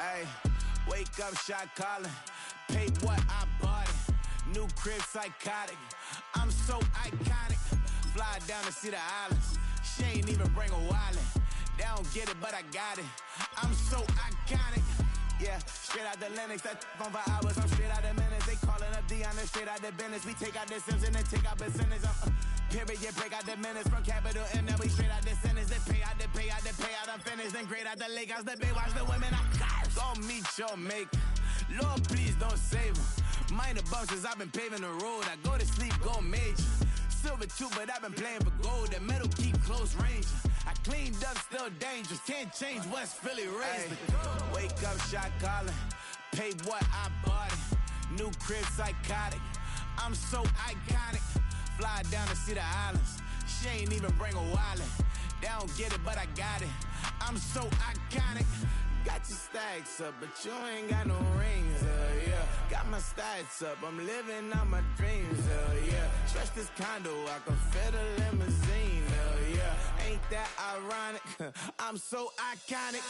Ayy, wake up, shot calling. Pay what I bought it. New crib, psychotic. I'm so iconic. Fly down to see the islands. She ain't even bring a wallet. They don't get it, but I got it. I'm so iconic. Yeah, straight out the Linux, that on for hours, I'm straight out the minutes. They calling up Deanna, straight out the business. We take out the Sims and then take out percentage. Period, break out the minutes from capital M, now we straight out the sentence. They pay out, I'm finished. Then grade out the lake house, the bay, watch the women, I'm got. Go meet your maker. Lord, please don't save them. Minor bumps as I've been paving the road. I go to sleep, go major. Silver too, but I've been playing for gold. The metal keep close range. I cleaned up, still dangerous. Can't change West Philly raised. Wake up, shot calling. Pay what I bought it. New crib, psychotic. I'm so iconic. Fly down to see the islands. She ain't even bring a wallet. They don't get it, but I got it. I'm so iconic. Got your stacks up, but you ain't got no rings, yeah. Got my stats up, I'm living out my dreams, yeah. Stretch this condo, I can fit a limousine, yeah. Ain't that ironic? I'm so iconic.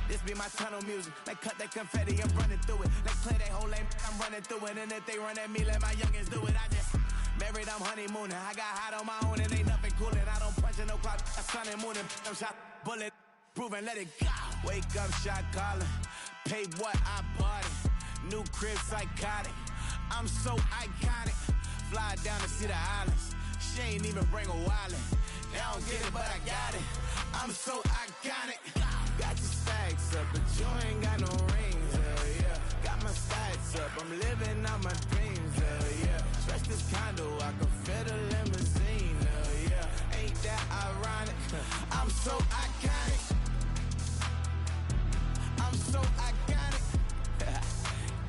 This be my tunnel music. Like cut that confetti, I'm running through it. Like play that whole lane, I'm running through it. And if they run at me, let my youngins do it. I just married, I'm honeymooning. I got hot on my own and ain't nothing coolin'. I don't punch in no clock, a sun and moon. I'm shot, bullet, proven, let it go. Wake up, shot calling. Pay what I bought it. New crib, psychotic. I'm so iconic. Fly down to see the islands. She ain't even bring a wallet. They don't get it, but I got it. I'm so iconic. Got your stacks up, but you ain't got no rings, yeah. Got my stats up, I'm living out my dreams, yeah. Stretch this condo, I can fit a limousine, yeah. Ain't that ironic? I'm so iconic. I'm so iconic.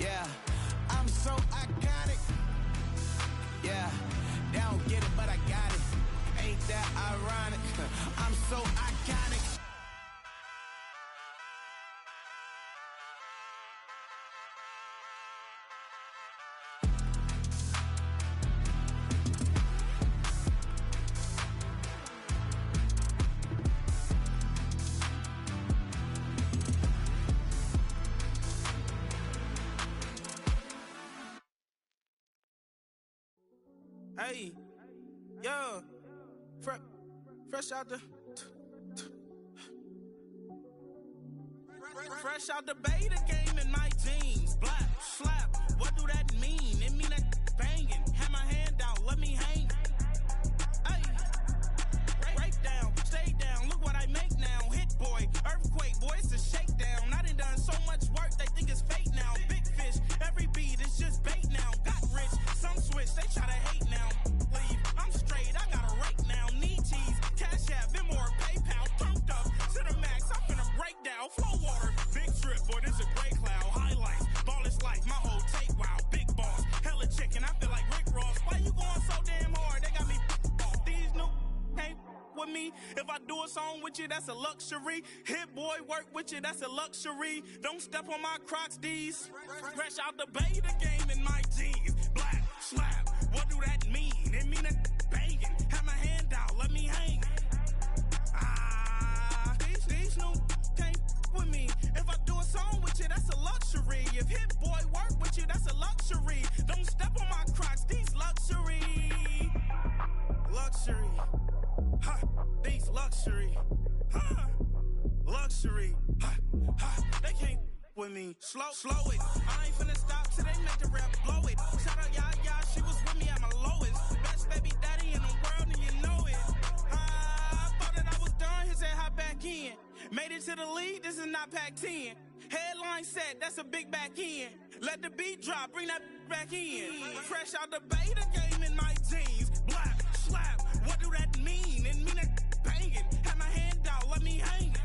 Yeah, I'm so iconic. Yeah, they don't get it, but I got it. Ain't that ironic? I'm so iconic. Hey, yeah, fresh out the fresh out the beta game in my jeans. Black slap, what do that mean? It mean that banging. Have my hand out, let me hang. Hey, break down, stay down. Look what I make now. Hit boy, earthquake, boy, it's a shakedown. I done so much work, they think it's fake now. Big fish, every beat is just bait now. Got rich, some switch, they try to hate now. Leave, I'm straight, I got a rake now. Need cheese, cash app, Venmo, PayPal. Turned up to the max, I'm finna break down. Flow water, big trip, boy, this a gray cloud. Highlights, ball is life, my whole take wild. Big boss, hella chicken, I feel like Rick Ross. Why you going so damn hard? They got me off. These new can't with me. If I do a song with you, that's a luxury. Hit boy, work with you, that's a luxury. Don't step on my Crocs, these. Fresh out the beta game in my jeans. Black slap, what do that mean? It mean that banging. Have my hand out, let me hang. These new can't with me. If I do a song with you, that's a luxury. If hit boy work with you, that's a luxury. Don't step on my Crocs, these luxury. Luxury. Ha, these luxury. Ha, luxury. Ha, ha, they can't with me. Slow it. I ain't finna stop till they make the rap blow it. Shout out, yeah, she was with me at my lowest. Best baby daddy in the world, and you know it. I thought that I was done, he said hop back in. Made it to the lead, this is not Pac-10. Headline set, that's a big back end. Let the beat drop, bring that back in. Fresh out the beta game in my jeans. Black slap, what do that mean? It mean that banging. Have my hand out, let me hang.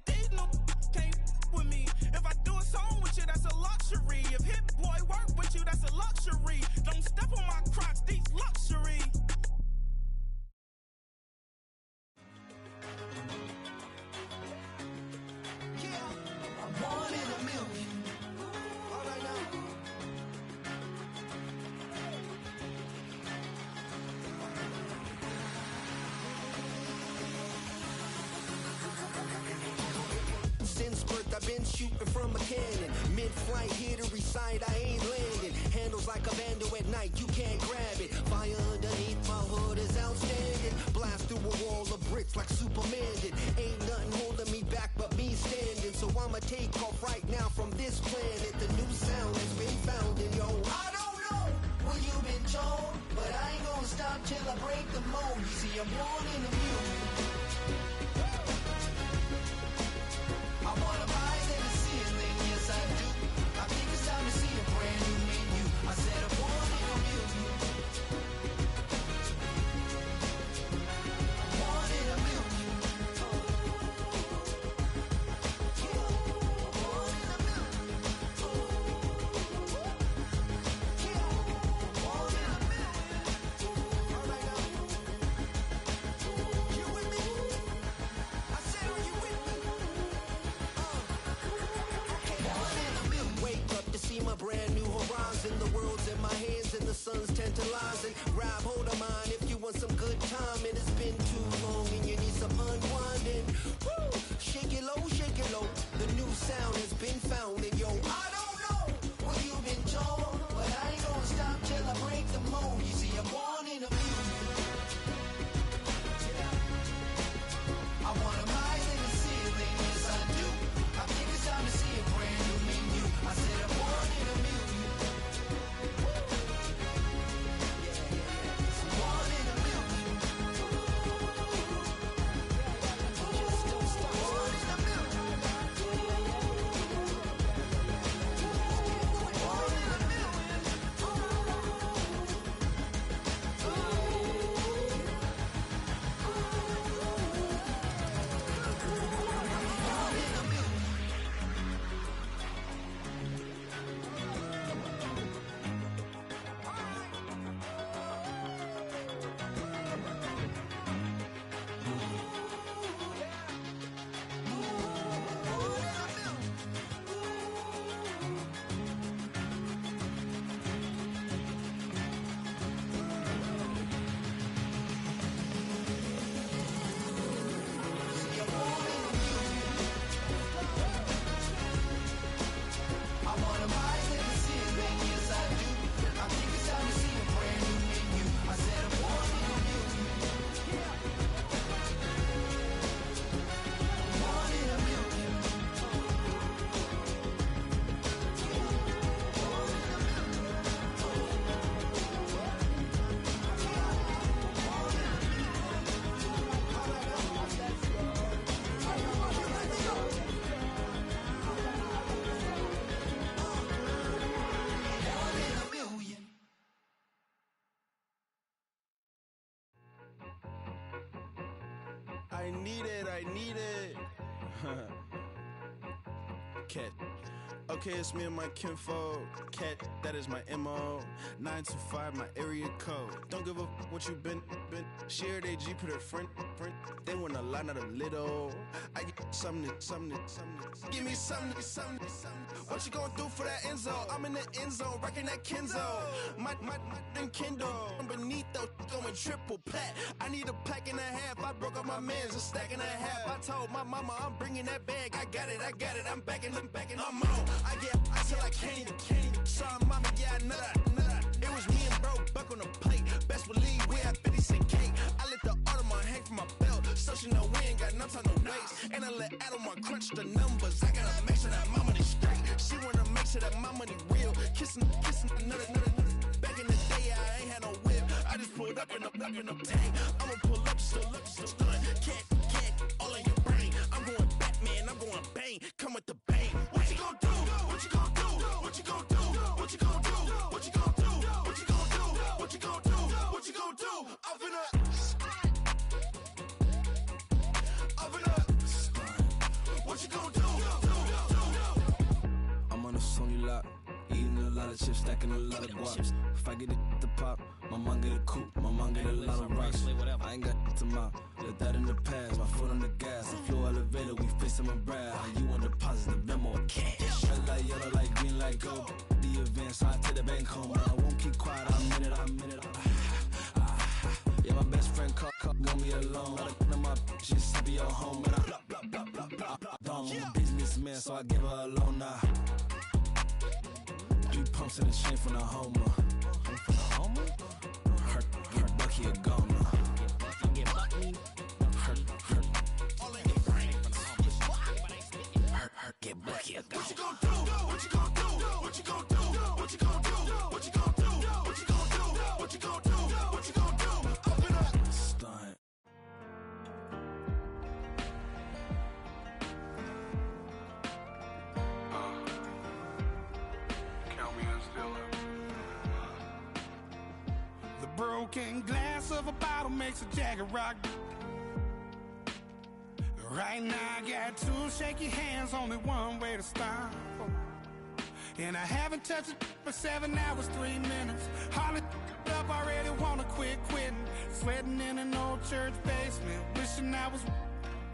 These no can't with me. If I do a song with you, that's a luxury. If hit boy work with you, that's a luxury. Don't step on my Crocs, these luxury. shooting from a cannon. Mid-flight, here to recite, I ain't landing. Handles like a vandal at night, you can't grab it. Fire underneath my hood is outstanding. Blast through a wall of bricks like Superman did. Ain't nothing holding me back but me standing. So I'ma take off right now from this planet. The new sound has been found in yo. I don't know what you've been told, but I ain't gonna stop till I break the mold. You see, I'm born in a million. I wanna rise in the ceiling, yes I do. I think it's time to see a brand new menu. I said I'm born in a million. Born in a million. Born in a million. Born in a million. All right now. You with me? I said, are you with me? Wake up to see my brand new horizon. The world's in my hands and the sun's tantalizing. Rob, hold on mine if you want some good time. And it's been too long and you need some unwinding. Woo! Shake it low, shake it low. The new sound has been found and yo, I don't know what you've been told, but I ain't gonna stop till I break the mold. You see, I'm born in a million. I wanna rise in the ceiling, yes I do. I think it's time to see a brand new menu. I said I'm born in a million. Born in a million. Just don't stop. Born in a million. Born in a million. Born in a million. I wanna rise in the ceiling, yes I do. I think it's time to see a brand new menu. I said I'm born in a million. Born in a million. Born in a million. Born in a million. I need it, I need it. Cat. Okay, it's me and my kinfolk. Cat, that is my MO. 925, my area code. Don't give a what you been. Shared AG, put her friend. They want a lot, not a little. I get something. Give me something. What you gonna do for that Enzo? I'm in the end zone, rocking that Kenzo. My Kindle. I'm beneath though, going triple plat. I need a pack and a half. I broke up my mans, a stack and a half. I told my mama I'm bringing that bag. I got it. I'm backing, I'm on. I till I can't. Sorry, mama, yeah, I know that. It was me and bro, buck on the plate. Best believe we had 50 cent cake. I let the Audemars hang from my belt. So she know we ain't got no time to waste. And I let Audemars crunch the numbers. I gotta make sure that my money straight. She wanna make sure that my money real. Kissing another. Back in the day, I ain't had no whip. I just pulled up in the tank. I'ma pull up just to stun. Cat, all in your brain. I'm going Batman, I'm going bang. Come with the bang. What you gon' do? What you gon' do? What you gon' do? What you gon' do? What you gon' do? What you gon' do? What you gon' do? What you gon' do? Up in a what you gon' do? I'm on a Sony lot, eating a lot of chips, stacking a lot of guap. If I get it to pop, my mom get a coupe, my mom get a lot of rocks. I ain't got to mouth, let that in the past. My foot on the gas, the floor elevator, we facing my brad. How you want deposit the memo or cash? Red light, yellow light, green light, go. The event, so I take the bank home. I won't keep quiet, I'm in it. Yeah, my best friend called know me alone. None of my bitches to be your home, but I'm a businessman, so I give her a loan now. 3 pumps in the chain from the Homer. Her Bucky a goner. Get Bucky a goner. What you gon' do? What you gon' do? What you gon' do? What you gon' do? What you gon' do? What you gon' do? What you gon' do? What you gon' do? Up it up. Stunt. Count me in still up. The broken glass of a bottle makes a Jagger rock. Right now I got 2 shaky hands, only one way to stop. And I haven't touched it for 7 hours, 3 minutes. Hardly up, already wanna quit quitting. Sweating in an old church basement, wishing I was.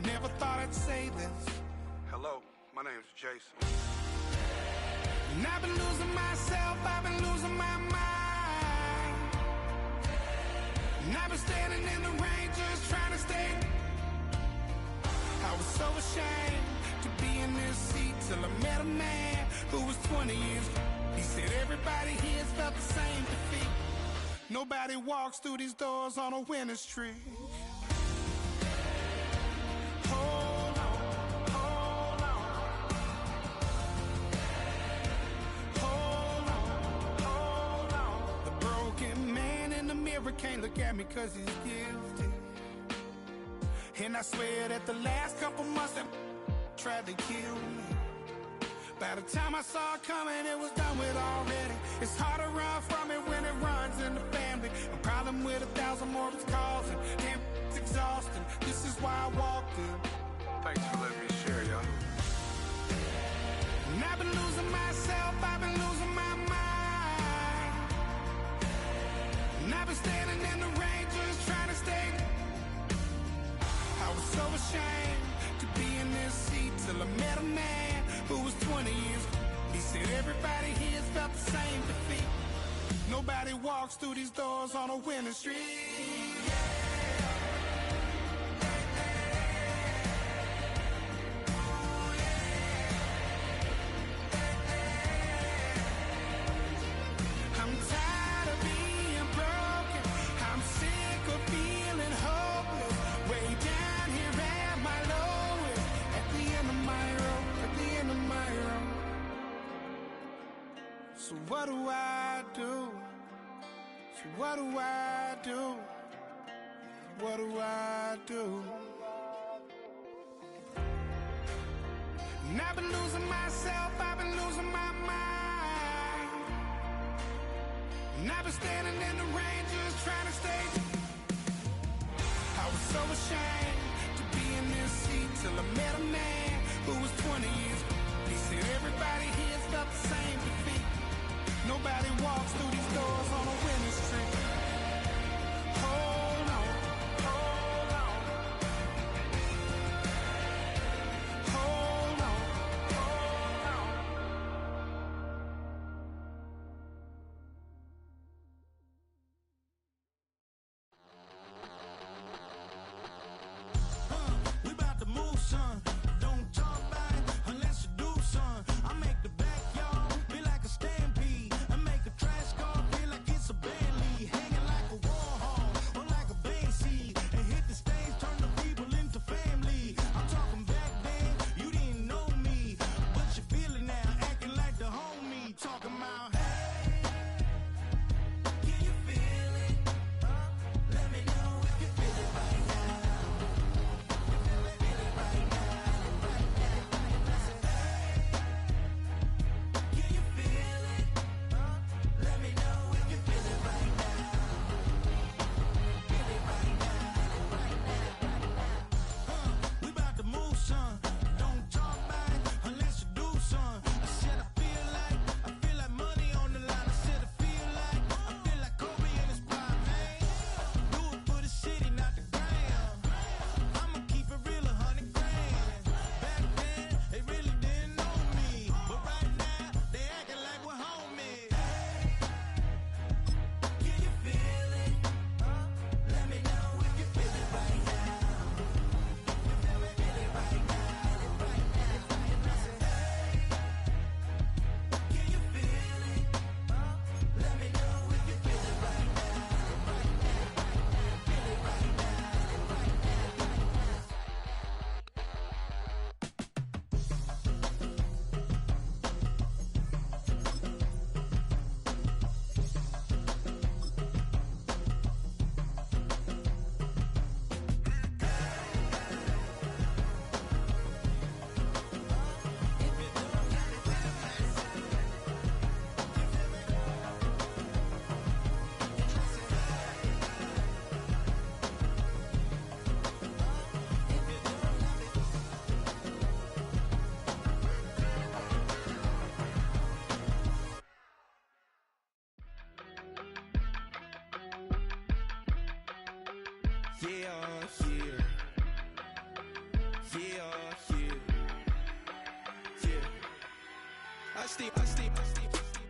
Never thought I'd say this. Hello, my name's Jason. And I've been losing myself, I've been losing my mind. And I've been standing in the rain just trying to stay. I was so ashamed to be in this seat till I met a man who was 20 years. He said everybody here's felt the same defeat. Nobody walks through these doors on a winning streak. Hold on, hold on. Hold on, hold on. The broken man in the mirror can't look at me 'cause he's guilty. And I swear that the last couple months that tried to kill me. By the time I saw it coming, it was done with already. It's hard to run from it when it runs in the family. A problem with 1,000 more it's causing. Damn, it's exhausting. This is why I walked in. Thanks for letting me share, y'all. And I've been losing myself, I've been losing my mind. And I've been standing in the rain just trying to stay. I was so ashamed to be in this seat till I met a man who was 20 years. He said everybody here's felt the same defeat. Nobody walks through these doors on a winning streak. I'm tired of being broken. I'm sick of feeling hopeless. Way down here at my lowest. At the end of my road. At the end of my road. So what do I do? So what do I do? What do I do? And I've been losing myself, I've been losing my mind. And I've been standing in the rain just trying to stay. I was so ashamed to be in this seat till I met a man who was 20 years. He said everybody here's felt the same defeat. Nobody walks through these doors on a winning streak. Hold on, hold on. Hold on, hold on. We about to move, son. Don't talk about it unless you do, son. I make the backyard be like a stampede. I make a trash car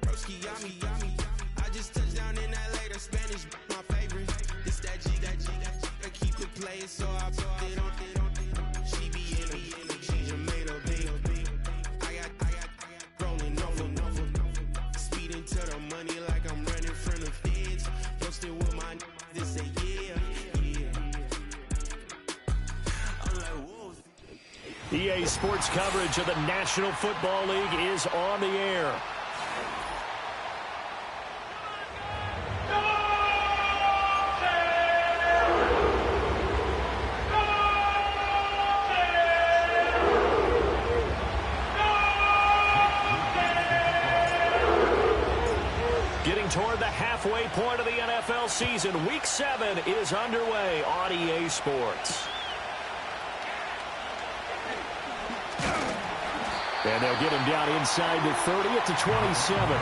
Broski, yummy. I just touched down in LA, the Spanish, my favorite. This that G, I keep it playing, so I put it on. She be in the she just made a beat. I got rolling over. Speeding to the money like I'm running from the feds. Posted with my this say yeah. I'm like, whoa. EA Sports coverage of the National Football League is on the air. Getting toward the halfway point of the NFL season, Week 7 is underway on EA Sports. And they'll get him down inside the 30 at the 27.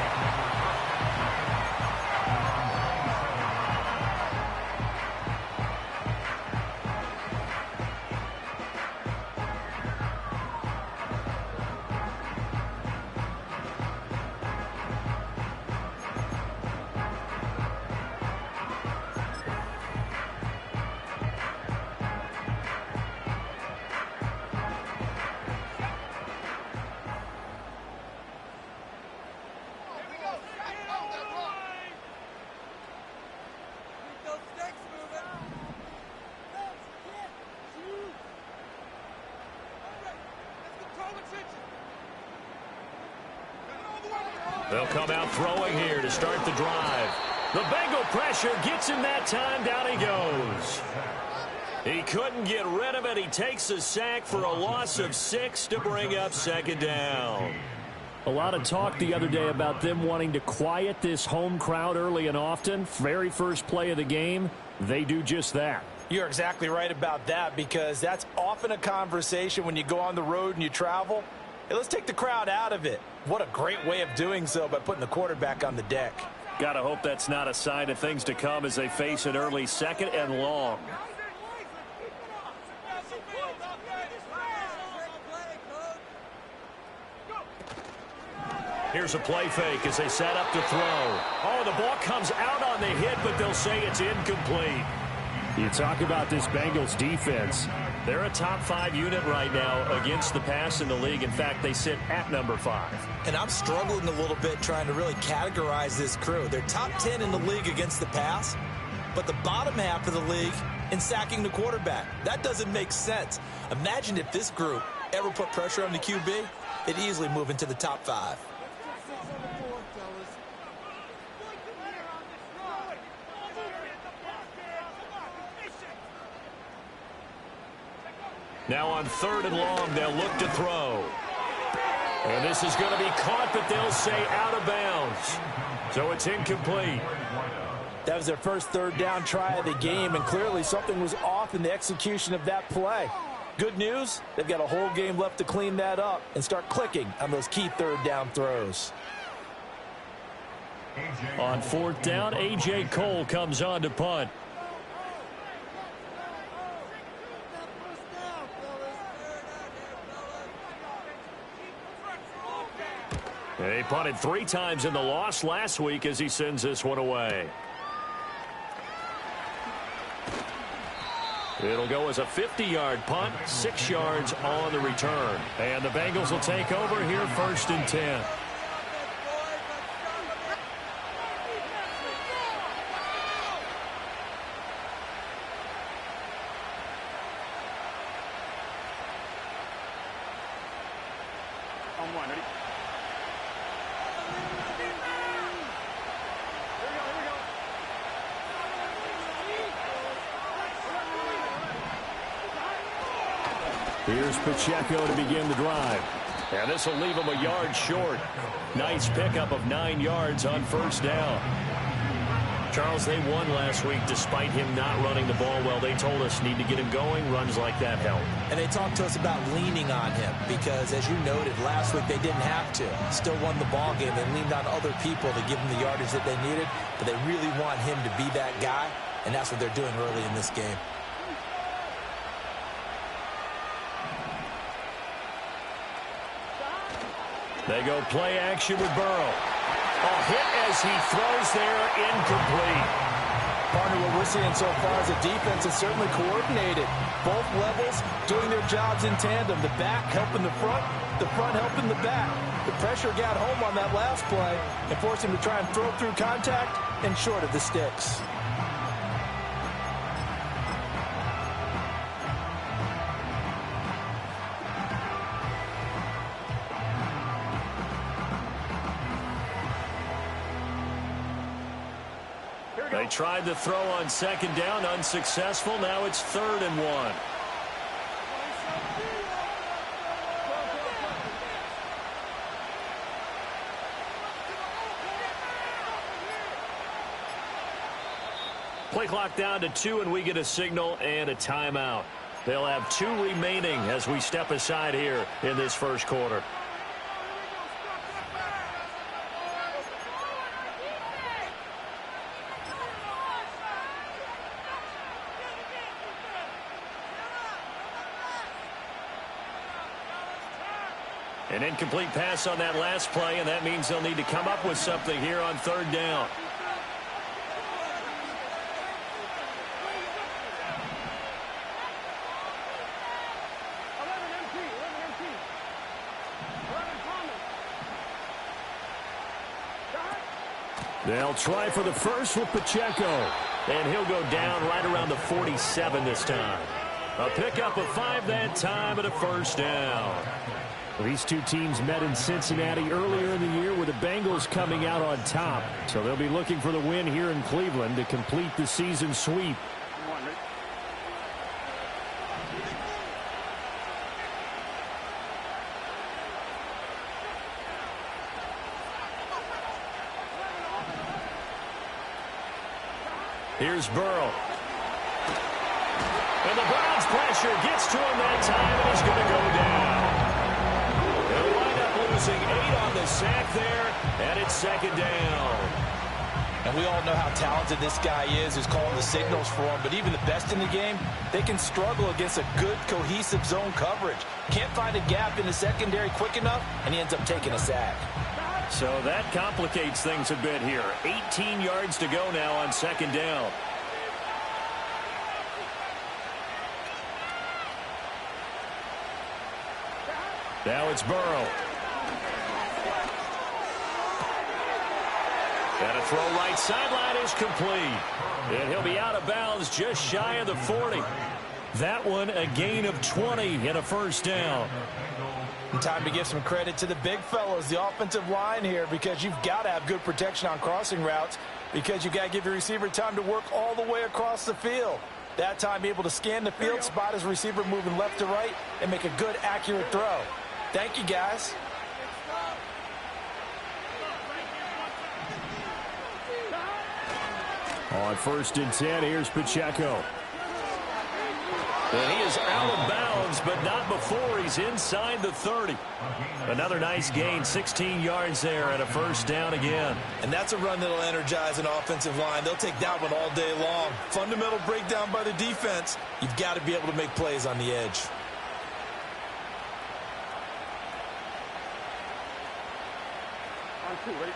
They'll come out throwing here to start the drive. The Bengal pressure gets him that time. Down he goes. He couldn't get rid of it. He takes a sack for a loss of 6 to bring up second down. A lot of talk the other day about them wanting to quiet this home crowd early and often. Very first play of the game, they do just that. You're exactly right about that, because that's often a conversation when you go on the road and you travel. Hey, let's take the crowd out of it. What a great way of doing so by putting the quarterback on the deck. Gotta hope that's not a sign of things to come as they face an early second and long. Here's a play fake as they set up to throw. Oh, the ball comes out on the hit, but they'll say it's incomplete. You talk about this Bengals defense. They're a top 5 unit right now against the pass in the league. In fact, they sit at number 5. And I'm struggling a little bit trying to really categorize this crew. They're top 10 in the league against the pass, but the bottom half of the league in sacking the quarterback. That doesn't make sense. Imagine if this group ever put pressure on the QB, it'd easily move into the top 5. Now on 3rd and long, they'll look to throw. And this is going to be caught, but they'll say out of bounds. So it's incomplete. That was their first 3rd down try of the game, and clearly something was off in the execution of that play. Good news, they've got a whole game left to clean that up and start clicking on those key 3rd down throws. On 4th down, A.J. Cole comes on to punt. He punted 3 times in the loss last week as he sends this one away. It'll go as a 50-yard punt, 6 yards on the return. And the Bengals will take over here 1st and 10. On 1, ready? Here's Pacheco to begin the drive. And this will leave him a yard short. Nice pickup of 9 yards on 1st down. Charles, they won last week despite him not running the ball well. They told us need to get him going. Runs like that help. And they talked to us about leaning on him because, as you noted, last week they didn't have to. Still won the ball game. They leaned on other people to give them the yardage that they needed, but they really want him to be that guy, and that's what they're doing early in this game. They go play action with Burrow. A hit as he throws there, incomplete. Partner, what we're seeing so far is the defense is certainly coordinated. Both levels doing their jobs in tandem. The back helping the front helping the back. The pressure got home on that last play and forced him to try and throw through contact and short of the sticks. They tried to throw on second down, unsuccessful. Now it's 3rd and 1. Play clock down to 2, and we get a signal and a timeout. They'll have 2 remaining as we step aside here in this first quarter. An incomplete pass on that last play, and that means they'll need to come up with something here on 3rd down. They'll try for the first with Pacheco, and he'll go down right around the 47 this time. A pickup of 5 that time and a 1st down. Well, these two teams met in Cincinnati earlier in the year with the Bengals coming out on top. So they'll be looking for the win here in Cleveland to complete the season sweep. Here's Burrow. And the Browns' pressure gets to him that time, and he's going to go down. They'll wind up losing 8 on the sack there, and it's 2nd down. And we all know how talented this guy is who's calling the signals for him, but even the best in the game, they can struggle against a good, cohesive zone coverage. Can't find a gap in the secondary quick enough, and he ends up taking a sack. So that complicates things a bit here. 18 yards to go now on 2nd down. Now it's Burrow. And a throw right sideline is complete. And he'll be out of bounds just shy of the 40. That one a gain of 20 and a 1st down. And time to give some credit to the big fellows, the offensive line here, because you've got to have good protection on crossing routes, because you've got to give your receiver time to work all the way across the field. That time able to scan the field, spot his receiver moving left to right, and make a good, accurate throw. Thank you, guys. On 1st and 10, here's Pacheco. And he is out of bounds, but not before he's inside the 30. Another nice gain, 16 yards there, and a 1st down again. And that's a run that'll energize an offensive line. They'll take that one all day long. Fundamental breakdown by the defense. You've got to be able to make plays on the edge. On 2, ready?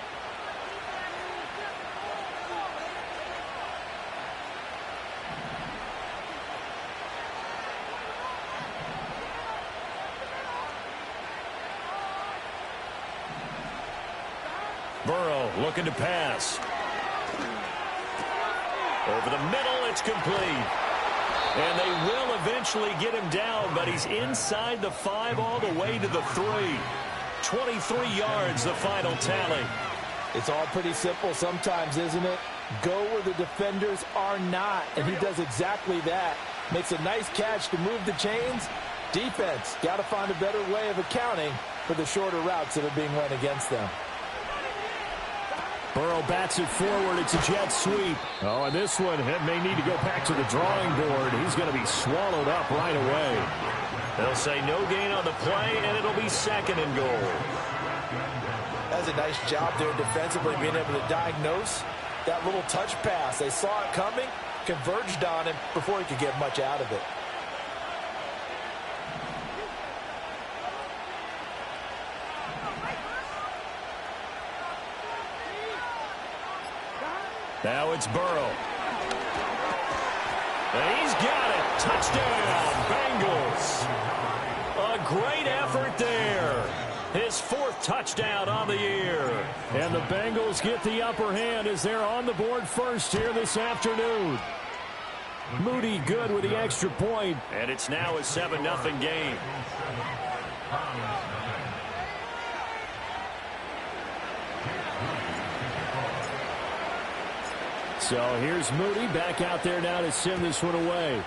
Burrow looking to pass. Over the middle, it's complete. And they will eventually get him down, but he's inside the 5 all the way to the 3. 23 yards, the final tally. It's all pretty simple sometimes, isn't it? Go where the defenders are not, and he does exactly that. Makes a nice catch to move the chains. Defense, got to find a better way of accounting for the shorter routes that are being run against them. Burrow bats it forward. It's a jet sweep. Oh, and this one may need to go back to the drawing board. He's going to be swallowed up right away. They'll say no gain on the play, and it'll be 2nd and goal. That's a nice job there defensively, being able to diagnose that little touch pass. They saw it coming, converged on him before he could get much out of it. Now it's Burrow. And he's got it. Touchdown, Bengals. A great effort there. His 4th touchdown on the year. And the Bengals get the upper hand as they're on the board first here this afternoon. Moody good with the extra point. And it's now a 7-0 game. So here's Moody back out there now to send this one away.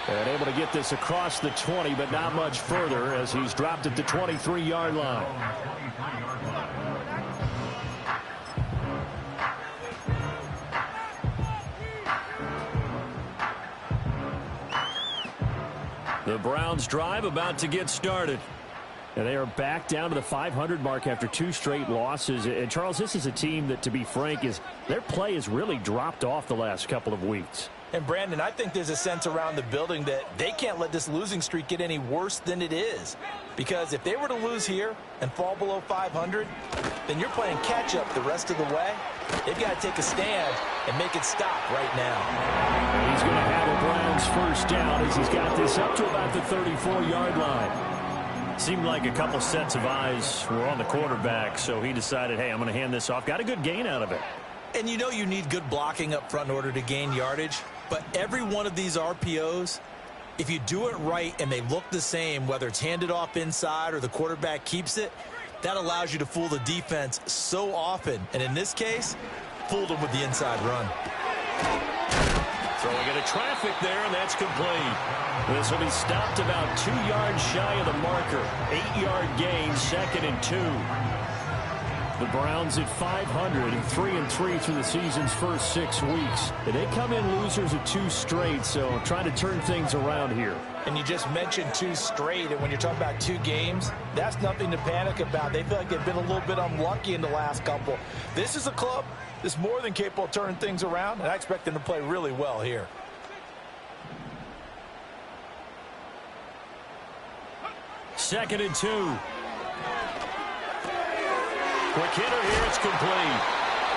And able to get this across the 20, but not much further as he's dropped at the 23-yard line. The Browns drive about to get started. And they are back down to the 500 mark after 2 straight losses. And, Charles, this is a team that, to be frank, their play has really dropped off the last couple of weeks. And, Brandon, I think there's a sense around the building that they can't let this losing streak get any worse than it is. Because if they were to lose here and fall below 500, then you're playing catch-up the rest of the way. They've got to take a stand and make it stop right now. And he's going to have a Browns first down as he's got this up to about the 34-yard line. Seemed like a couple sets of eyes were on the quarterback, so he decided, hey, I'm going to hand this off. Got a good gain out of it. And you know you need good blocking up front in order to gain yardage. But every one of these RPOs, if you do it right and they look the same, whether it's handed off inside or the quarterback keeps it, that allows you to fool the defense so often. And in this case, fooled them with the inside run. Throwing into traffic there, and that's complete. This will be stopped about 2 yards shy of the marker. 8-yard gain, 2nd and 2. The Browns at 500 and 3-3 through the season's first 6 weeks. And they come in losers of 2 straight, so trying to turn things around here. And you just mentioned 2 straight, and when you're talking about 2 games, that's nothing to panic about. They feel like they've been a little bit unlucky in the last couple. This is a club that's more than capable of turning things around, and I expect them to play really well here. Second and 2. Quick hitter here, it's complete.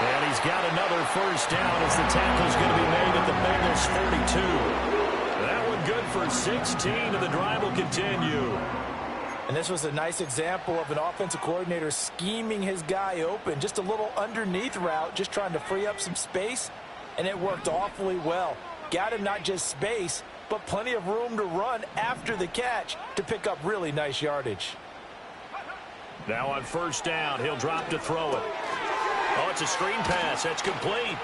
And he's got another first down as the tackle's going to be made at the Bengals 42. That one good for 16, and the drive will continue. And this was a nice example of an offensive coordinator scheming his guy open. Just a little underneath route, just trying to free up some space, and it worked awfully well. Got him not just space, but plenty of room to run after the catch to pick up really nice yardage. Now on first down, he'll drop to throw it. Oh, it's a screen pass. That's complete.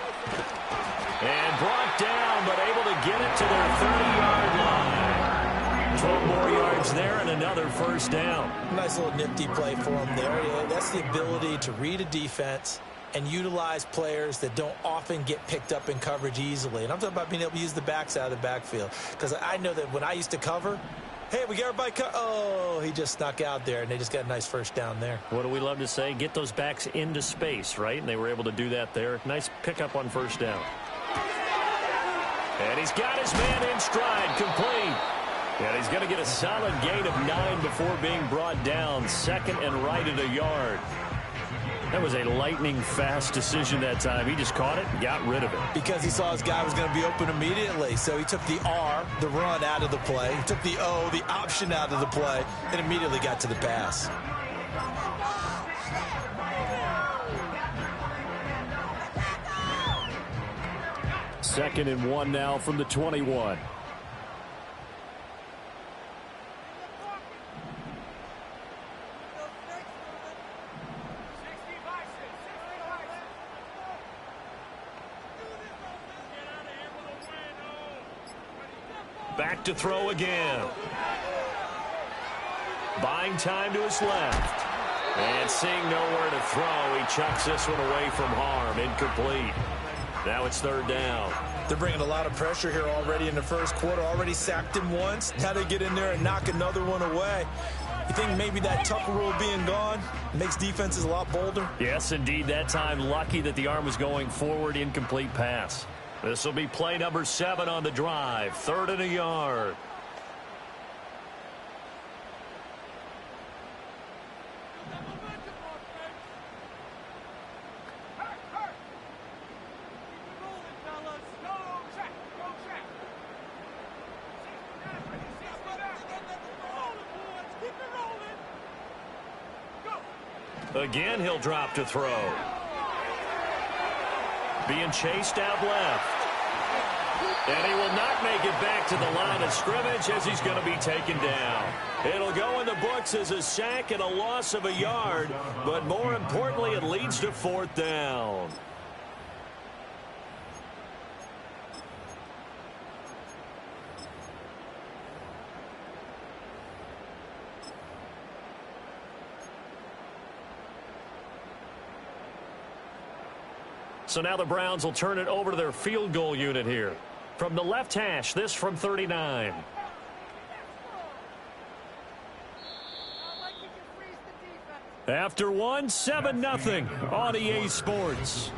And brought down, but able to get it to their 30-yard line. 12 more yards there and another first down. Nice little nifty play for him there. Yeah, that's the ability to read a defense and utilize players that don't often get picked up in coverage easily. And I'm talking about being able to use the backs out of the backfield. Because I know that when I used to cover, hey, we got everybody oh, he just snuck out there, and they just got a nice first down there. What do we love to say? Get those backs into space, right? And they were able to do that there. Nice pickup on first down. And he's got his man in stride, complete. And he's going to get a solid gain of 9 before being brought down. 2nd and right at a yard. That was a lightning-fast decision that time. He just caught it and got rid of it. Because he saw his guy was going to be open immediately. So he took the R, the run, out of the play. He took the O, the option, out of the play, and immediately got to the pass. Second and 1 now from the 21. Back to throw again. Buying time to his left. And seeing nowhere to throw, he chucks this one away from harm. Incomplete. Now it's 3rd down. They're bringing a lot of pressure here already in the first quarter. Already sacked him once. Now they get in there and knock another one away. You think maybe that Tucker rule being gone makes defenses a lot bolder? Yes, indeed. That time lucky that the arm was going forward. Incomplete pass. This will be play number 7 on the drive. 3rd and a yard. Again, he'll drop to throw. Being chased out left. And he will not make it back to the line of scrimmage as he's going to be taken down. It'll go in the books as a sack and a loss of a yard, but more importantly, it leads to 4th down. So now the Browns will turn it over to their field goal unit here. From the left hash, this from 39. After one, 7-0 on EA Sports.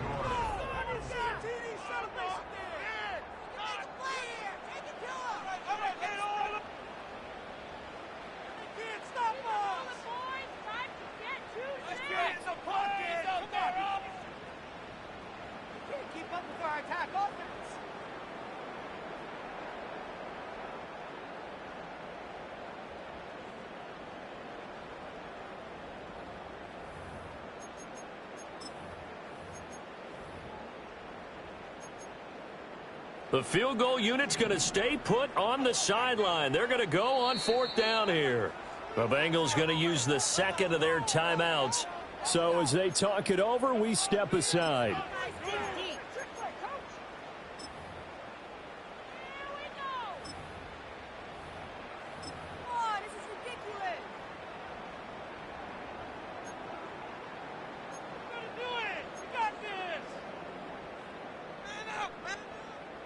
The field goal unit's going to stay put on the sideline. They're going to go on 4th down here. The Bengals going to use the second of their timeouts. So as they talk it over, we step aside.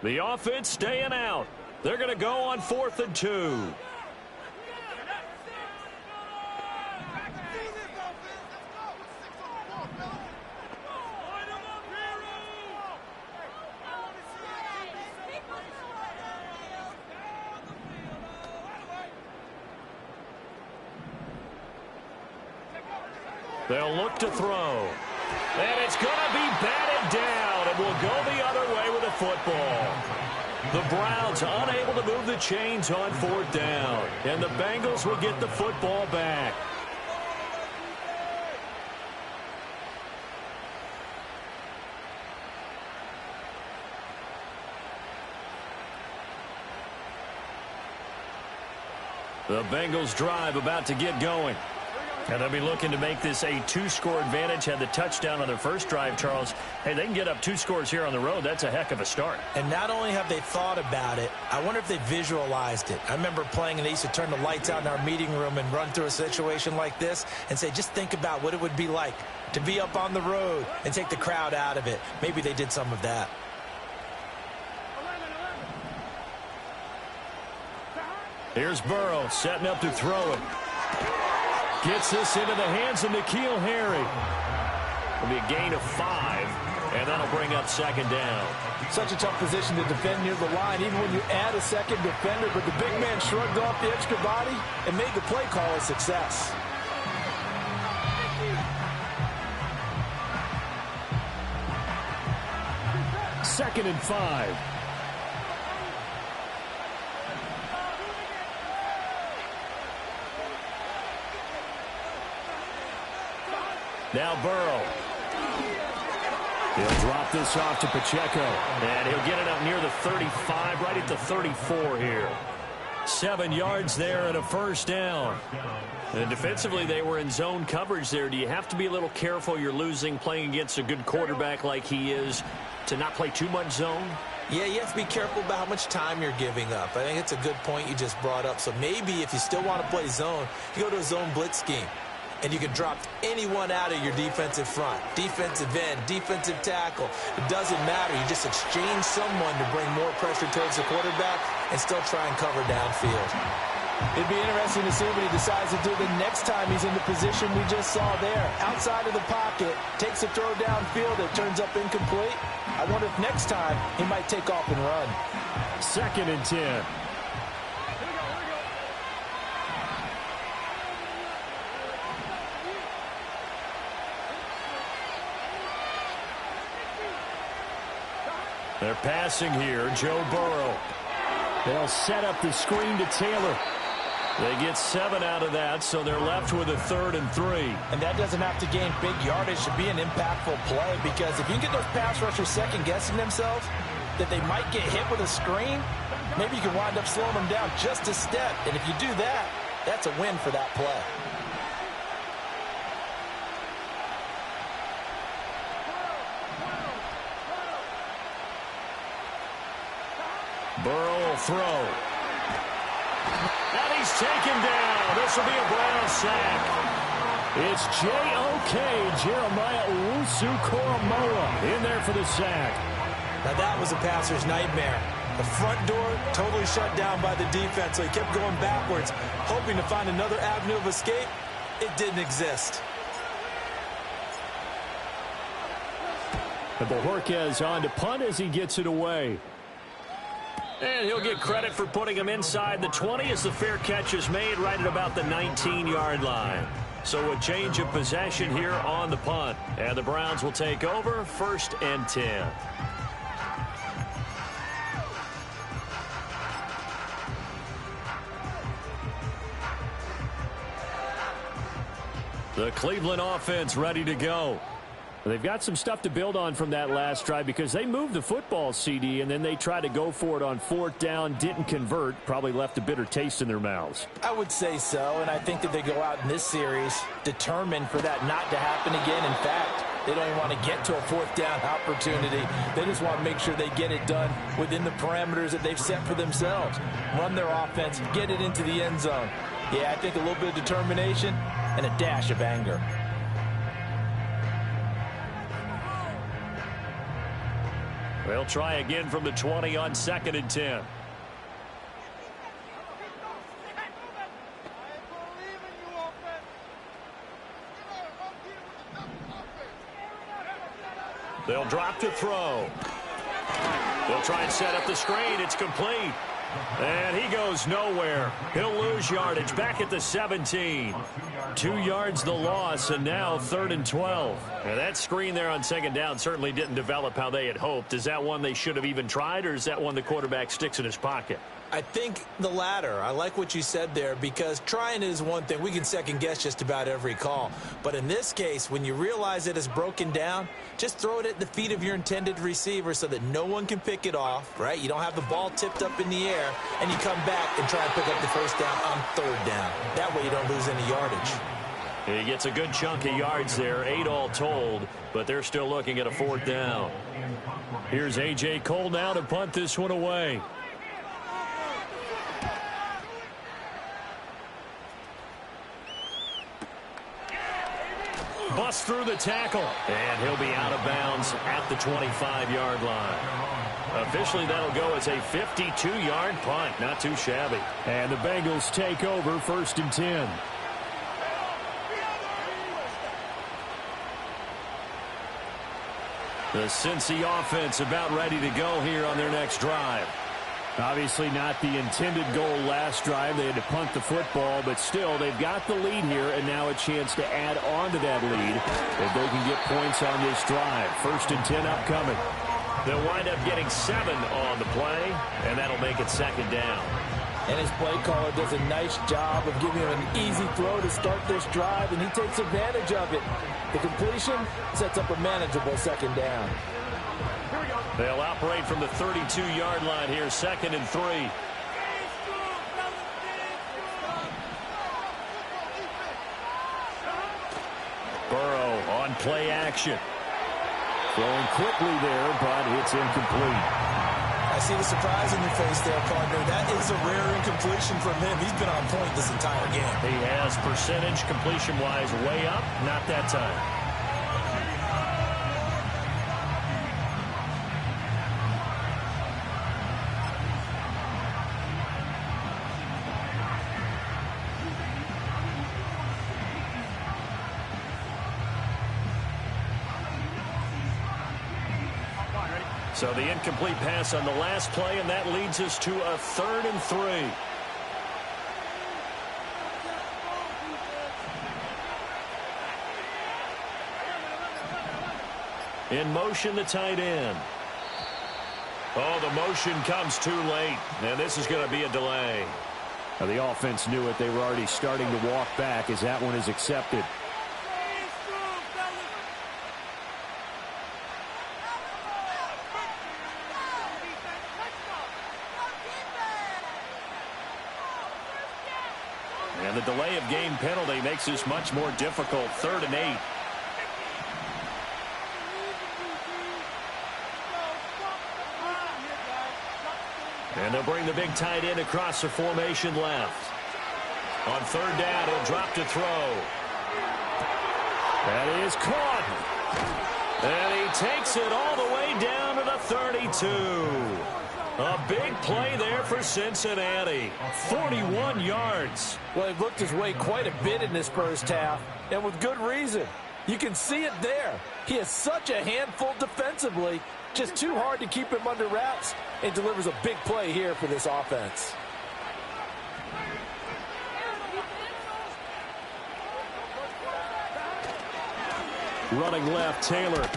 The offense staying out. They're going to go on 4th and 2. They'll look to throw. And it's going to be batted down, and will go the other way with the football. The Browns unable to move the chains on 4th down, and the Bengals will get the football back. The Bengals drive about to get going. And they'll be looking to make this a 2-score advantage. Had the touchdown on their first drive, Charles. Hey, they can get up 2 scores here on the road. That's a heck of a start. And not only have they thought about it, I wonder if they visualized it. I remember playing and they used to turn the lights out in our meeting room and run through a situation like this and say, just think about what it would be like to be up on the road and take the crowd out of it. Maybe they did some of that. Here's Burrow setting up to throw it. Gets this into the hands of N'Keal Harry. It'll be a gain of 5, and that'll bring up 2nd down. Such a tough position to defend near the line, even when you add a second defender, but the big man shrugged off the extra body and made the play call a success. Second and 5. Now Burrow. He'll drop this off to Pacheco. And he'll get it up near the 35, right at the 34 here. 7 yards there and a 1st down. And defensively, they were in zone coverage there. Do you have to be a little careful? You're losing, playing against a good quarterback like he is, to not play too much zone? Yeah, you have to be careful about how much time you're giving up. I think it's a good point you just brought up. So maybe if you still want to play zone, you go to a zone blitz scheme. And you can drop anyone out of your defensive front, defensive end, defensive tackle. It doesn't matter. You just exchange someone to bring more pressure towards the quarterback and still try and cover downfield. It'd be interesting to see what he decides to do the next time he's in the position we just saw there. Outside of the pocket, takes a throw downfield, it turns up incomplete. I wonder if next time he might take off and run. 2nd and 10. They're passing here, Joe Burrow. They'll set up the screen to Taylor. They get 7 out of that, so they're left with a 3rd and 3. And that doesn't have to gain big yardage to be an impactful play, because if you can get those pass rushers second-guessing themselves, that they might get hit with a screen, maybe you can wind up slowing them down just a step. And if you do that, that's a win for that play. Burrow will throw. And he's taken down. This will be a Brown sack. It's J.O.K. Jeremiah Owusu-Koramoah in there for the sack. Now that was a passer's nightmare. The front door totally shut down by the defense, so he kept going backwards, hoping to find another avenue of escape. It didn't exist. And Bojorquez on to punt as he gets it away. And he'll get credit for putting him inside the 20 as the fair catch is made right at about the 19-yard line. So a change of possession here on the punt. And the Browns will take over 1st and 10. The Cleveland offense ready to go. They've got some stuff to build on from that last drive because they moved the football, CD, and then they tried to go for it on 4th down, didn't convert, probably left a bitter taste in their mouths. I would say so, and I think that they go out in this series determined for that not to happen again. In fact, they don't even want to get to a 4th down opportunity. They just want to make sure they get it done within the parameters that they've set for themselves. Run their offense, get it into the end zone. Yeah, I think a little bit of determination and a dash of anger. They'll try again from the 20 on 2nd and 10. They'll drop to throw. They'll try and set up the screen. It's complete. And he goes nowhere. He'll lose yardage back at the 17. 2 yards the loss, and now 3rd and 12. And that screen there on 2nd down certainly didn't develop how they had hoped. Is that one they should have even tried, or is that one the quarterback sticks in his pocket? I think the latter. I like what you said there, because trying is one thing. We can second guess just about every call. But in this case, when you realize it is broken down, just throw it at the feet of your intended receiver so that no one can pick it off, right? You don't have the ball tipped up in the air, and you come back and try and pick up the 1st down on 3rd down. That way you don't lose any yardage. He gets a good chunk of yards there, 8 all told, but they're still looking at a 4th down. Here's A.J. Cole now to punt this one away. Bust through the tackle, and he'll be out of bounds at the 25-yard line. Officially, that'll go as a 52-yard punt. Not too shabby. And the Bengals take over 1st and 10. The Cincy offense about ready to go here on their next drive. Obviously not the intended goal last drive. They had to punt the football, but still, they've got the lead here, and now a chance to add on to that lead if they can get points on this drive. 1st and 10 upcoming. They'll wind up getting 7 on the play, and that'll make it 2nd down. And his play caller does a nice job of giving him an easy throw to start this drive, and he takes advantage of it. The completion sets up a manageable 2nd down. They'll operate from the 32-yard line here, 2nd and 3. Burrow on play action. Throwing quickly there, but it's incomplete. I see the surprise in your face there, partner. That is a rare incompletion from him. He's been on point this entire game. He has percentage completion-wise way up, not that time. So the incomplete pass on the last play, and that leads us to a 3rd and 3. In motion, the tight end. Oh, the motion comes too late, and this is going to be a delay. Now, the offense knew it. They were already starting to walk back as that one is accepted. And the delay of game penalty makes this much more difficult. 3rd and 8. And they'll bring the big tight end across the formation left. On 3rd down, he'll drop to throw. That is caught. And he takes it all the way down to the 32. A big play there for Cincinnati. 41 yards. Well, he looked his way quite a bit in this first half, and with good reason. You can see it there. He is such a handful defensively. Just too hard to keep him under wraps, and delivers a big play here for this offense. Running left, Taylor.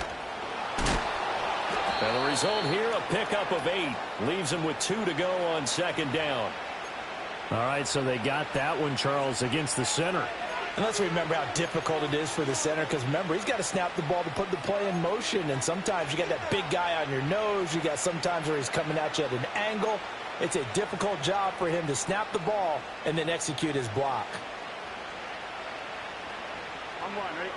And the result here, a pickup of 8. Leaves him with 2 to go on 2nd down. All right, so they got that one, Charles, against the center. And let's remember how difficult it is for the center, because remember, he's got to snap the ball to put the play in motion, and sometimes you got that big guy on your nose. You got sometimes where he's coming at you at an angle. It's a difficult job for him to snap the ball and then execute his block. I'm one, ready?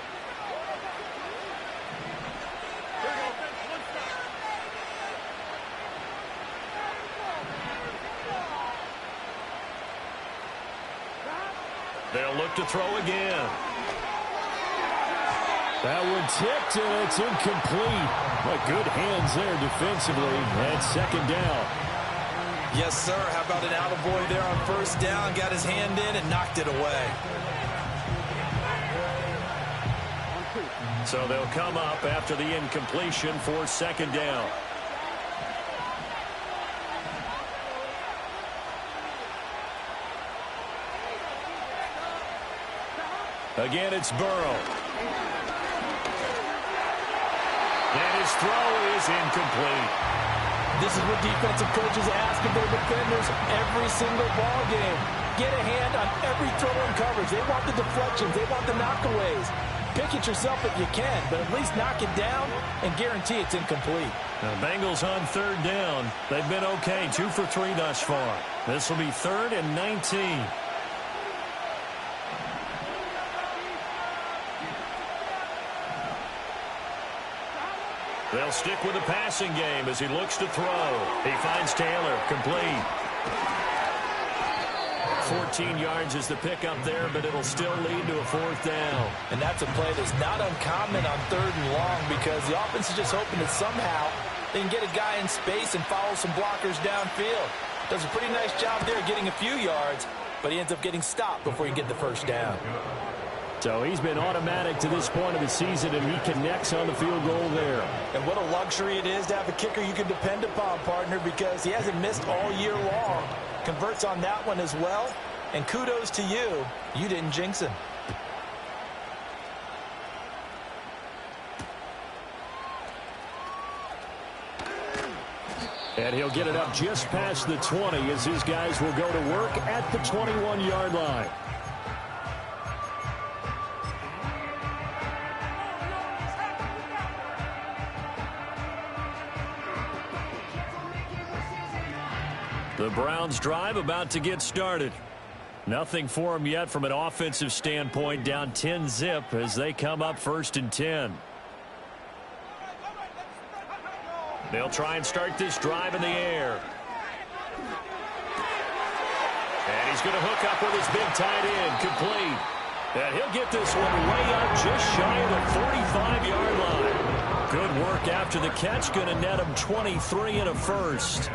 They'll look to throw again. That one tipped, and it's incomplete. But good hands there defensively. And 2nd down. Yes, sir. How about an attaboy there on 1st down? Got his hand in and knocked it away. So they'll come up after the incompletion for 2nd down. Again, it's Burrow. And his throw is incomplete. This is what defensive coaches ask of their defenders every single ball game. Get a hand on every throw and coverage. They want the deflections. They want the knockaways. Pick it yourself if you can, but at least knock it down and guarantee it's incomplete. The Bengals on 3rd down. They've been okay, 2 for 3 thus far. This will be 3rd and 19. They'll stick with the passing game as he looks to throw. He finds Taylor, complete. 14 yards is the pickup there, but it'll still lead to a 4th down. And that's a play that's not uncommon on 3rd and long, because the offense is just hoping that somehow they can get a guy in space and follow some blockers downfield. Does a pretty nice job there getting a few yards, but he ends up getting stopped before he can get the 1st down. So he's been automatic to this point of the season, and he connects on the field goal there. And what a luxury it is to have a kicker you can depend upon, partner, because he hasn't missed all year long. Converts on that one as well, and kudos to you. You didn't jinx him. And he'll get it up just past the 20 as his guys will go to work at the 21-yard line. The Browns drive about to get started. Nothing for them yet from an offensive standpoint, down 10-zip as they come up 1st and 10. They'll try and start this drive in the air. And he's going to hook up with his big tight end, complete. And he'll get this one way up just shy of the 45-yard line. Good work after the catch, going to net him 23 and a 1st.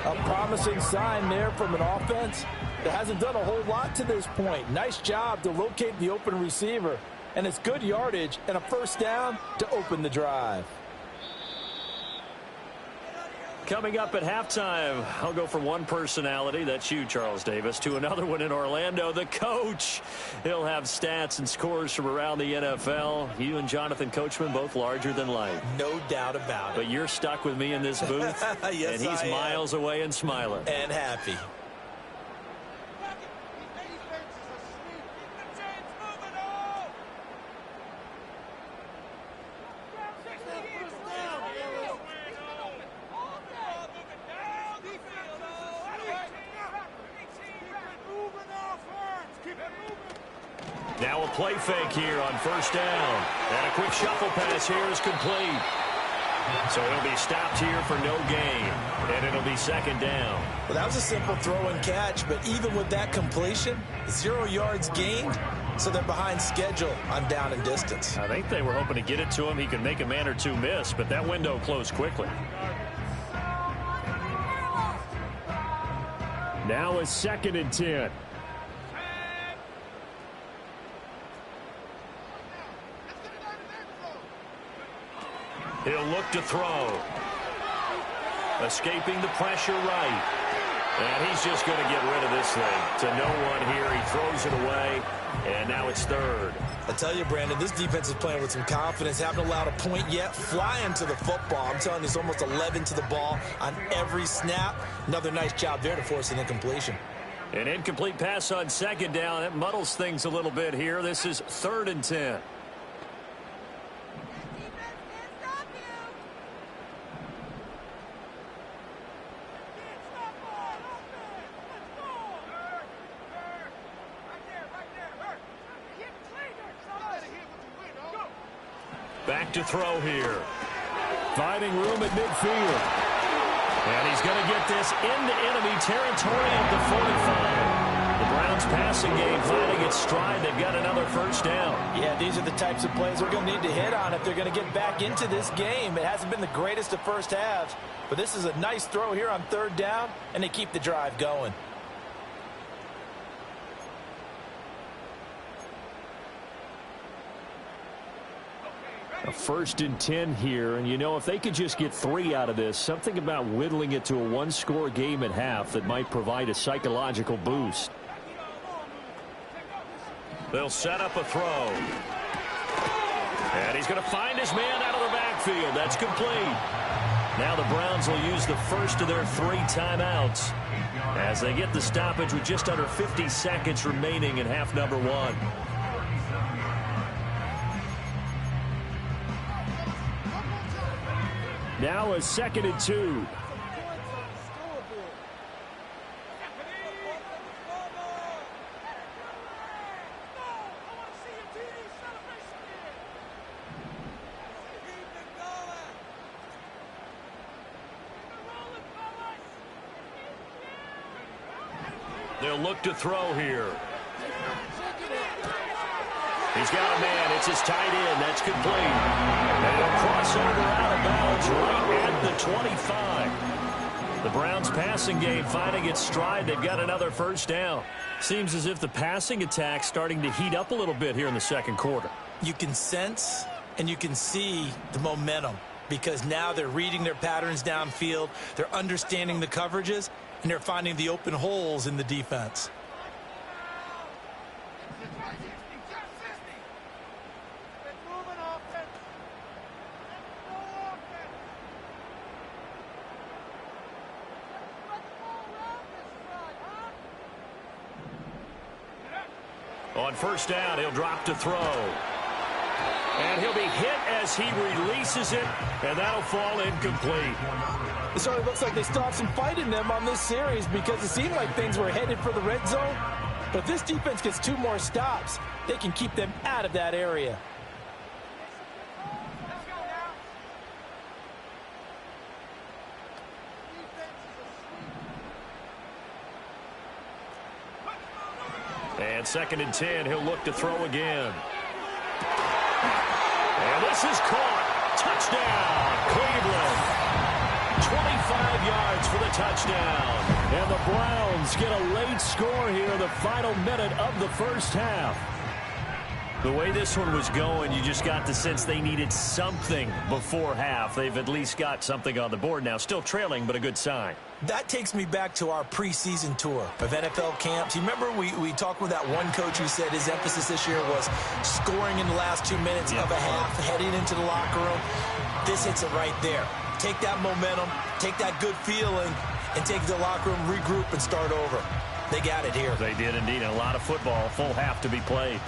A promising sign there from an offense that hasn't done a whole lot to this point. Nice job to locate the open receiver. And it's good yardage and a 1st down to open the drive. Coming up at halftime, I'll go from one personality, that's you, Charles Davis, to another one in Orlando, the coach. He'll have stats and scores from around the NFL. You and Jonathan Coachman, both larger than life. No doubt about it. But you're stuck with me in this booth, yes, and he's miles away and smiling. And happy. Now a play fake here on first down. And a quick shuffle pass here is complete. So it'll be stopped here for no gain. And it'll be second down. Well, that was a simple throw and catch, but even with that completion, 0 yards gained, so they're behind schedule on down and distance. I think they were hoping to get it to him. He could make a man or two miss, but that window closed quickly. Now a 2nd and 10. He'll look to throw. Escaping the pressure right. And he's just going to get rid of this thing. To no one here. He throws it away. And now it's 3rd. I tell you, Brandon, this defense is playing with some confidence. Haven't allowed a point yet. Flying to the football. I'm telling you, it's almost 11 to the ball on every snap. Another nice job there to force an incompletion. An incomplete pass on 2nd down. That muddles things a little bit here. This is 3rd and 10. Back to throw here. Finding room at midfield. And he's going to get this into enemy territory at the 45. The Browns passing game finding its stride. They've got another first down. Yeah, these are the types of plays they're going to need to hit on if they're going to get back into this game. It hasn't been the greatest of first halves, but this is a nice throw here on 3rd down, and they keep the drive going. A 1st and 10 here, and you know, if they could just get 3 out of this, something about whittling it to a 1-score game at half that might provide a psychological boost. They'll set up a throw. And he's going to find his man out of the backfield. That's complete. Now the Browns will use the first of their 3 timeouts as they get the stoppage with just under 50 seconds remaining in half number 1. Now a 2nd and 2. They'll look to throw here. He's got a man. It's his tight end. That's complete. And a crossover out of bounds right at the 25. The Browns passing game finding its stride. They've got another first down. Seems as if the passing attack's starting to heat up a little bit here in the 2nd quarter. You can sense and you can see the momentum because now they're reading their patterns downfield. They're understanding the coverages, and they're finding the open holes in the defense. On first down, he'll drop to throw. And he'll be hit as he releases it, and that'll fall incomplete. It certainly looks like they still have some fight in them on this series because it seemed like things were headed for the red zone. But if this defense gets 2 more stops, they can keep them out of that area. And 2nd and 10, he'll look to throw again. And this is caught. Touchdown, Cleveland. 25 yards for the touchdown. And the Browns get a late score here in the final minute of the first half. The way this one was going, you just got the sense they needed something before half. They've at least got something on the board now. Still trailing, but a good sign. That takes me back to our preseason tour of NFL camps. You remember we talked with that one coach who said his emphasis this year was scoring in the last 2 minutes of a half, heading into the locker room. This hits it right there. Take that momentum, take that good feeling, and take the locker room, regroup, and start over. They got it here. They did indeed. A lot of football, full half to be played.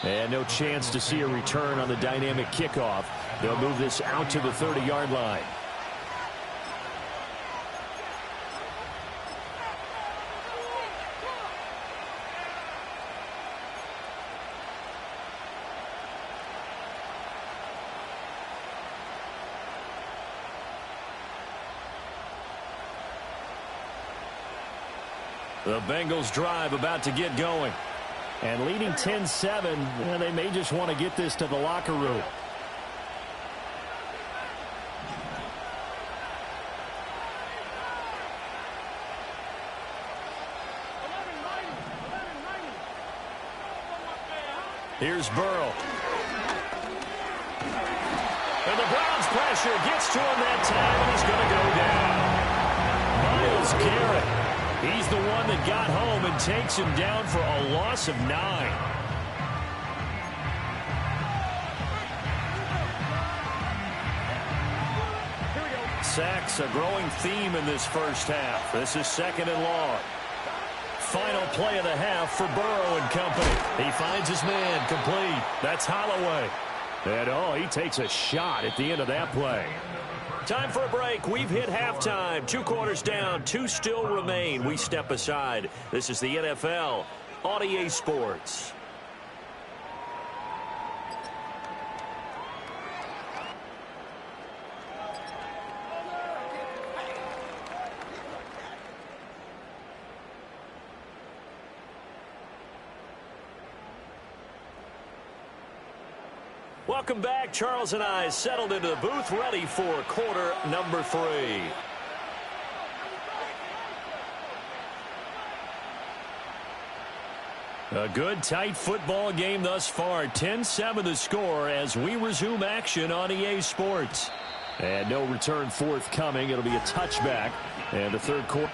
And no chance to see a return on the dynamic kickoff. They'll move this out to the 30-yard line. The Bengals drive about to get going. And leading 10-7, they may just want to get this to the locker room. Here's Burrow. And the Browns pressure gets to him that time, and he's going to go down. Myles Garrett. He's the one that got home and takes him down for a loss of 9. Sacks a growing theme in this first half. This is 2nd and long. Final play of the half for Burrow and company. He finds his man complete. That's Holloway. And he takes a shot at the end of that play. Time for a break. We've hit halftime. 2 quarters down. 2 still remain. We step aside. This is the NFL on EA Sports. Welcome back. Charles and I settled into the booth, ready for quarter number 3. A good, tight football game thus far. 10-7 the score as we resume action on EA Sports. And no return forthcoming. It'll be a touchback. And the third quarter.